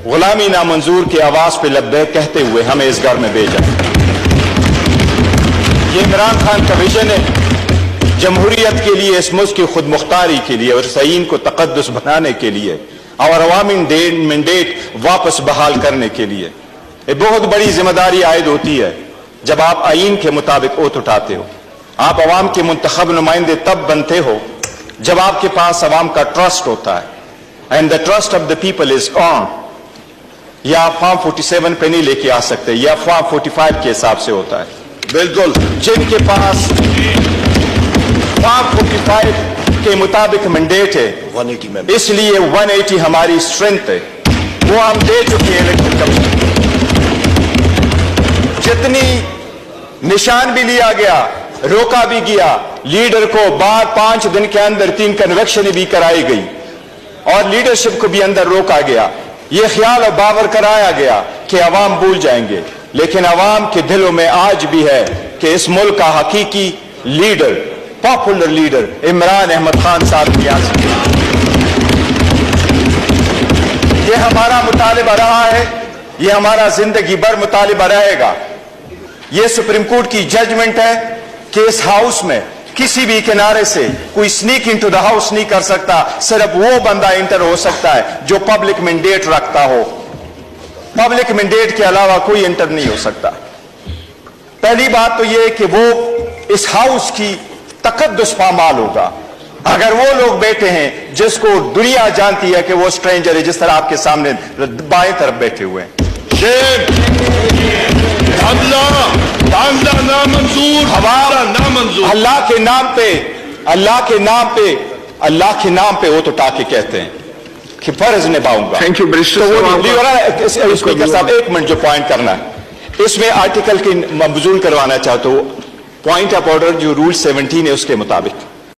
غلامی نامنظور کی آواز پہ لبیک کہتے ہوئے ہمیں اس گھر میں بھیجا. یہ عمران خان کا ویژن ہے جمہوریت کے لیے, اس ملک کی خود مختاری کے لیے اور آئین کو تقدس بنانے کے لیے اور عوامی مینڈیٹ واپس بحال کرنے کے لیے. یہ بہت بڑی ذمہ داری عائد ہوتی ہے جب آپ آئین کے مطابق اوت اٹھاتے ہو. آپ عوام کے منتخب نمائندے تب بنتے ہو جب آپ کے پاس عوام کا ٹرسٹ ہوتا ہے. And the trust of the people is on. یا آپ فارم 47 پہ نہیں لے کے آ سکتے, یا فارم 45 کے حساب سے ہوتا ہے. بالکل جن کے پاس فارم 45 کے مطابق مینڈیٹ ہے, اس لیے 180 ہماری اسٹرینتھ ہے, وہ ہم دے چکے ہیں الیکشن کمیشن. جتنی نشان بھی لیا گیا, روکا بھی گیا, لیڈر کو بعد 5 دن کے اندر 3 کنویکشن بھی کرائی گئی اور لیڈرشپ کو بھی اندر روکا گیا. یہ خیال اور باور کرایا گیا کہ عوام بھول جائیں گے, لیکن عوام کے دلوں میں آج بھی ہے کہ اس ملک کا حقیقی leader, popular leader Imran Ahmad Khan صاحب کی آج. یہ ہمارا مطالبہ رہا ہے, یہ ہمارا زندگی بھر مطالبہ رہے گا. یہ سپریم کورٹ کی ججمنٹ ہے کہ اس ہاؤس میں کسی بھی کنارے سے کوئی سنیک انٹو دا ہاؤس نہیں کر سکتا. صرف وہ بندہ انٹر ہو سکتا ہے جو پبلک مینڈیٹ رکھتا ہو. پبلک مینڈیٹ کے علاوہ کوئی انٹر نہیں ہو سکتا. پہلی بات تو یہ کہ وہ اس ہاؤس کی تقدس پامال ہوگا اگر وہ لوگ بیٹھے ہیں جس کو دنیا جانتی ہے کہ وہ اسٹرینجر ہے, جس طرح آپ کے سامنے بائیں طرف بیٹھے ہوئے ہیں. اللہ کے نام پہ وہ تو ٹاکے کہتے ہیں کہ فرض نبھاؤں گا. اسپیکر صاحب ایک منٹ جو پوائنٹ کرنا ہے اس میں آرٹیکل کی مبذول کروانا چاہتا ہوں. پوائنٹ آف آرڈر جو رول 17 ہے اس کے مطابق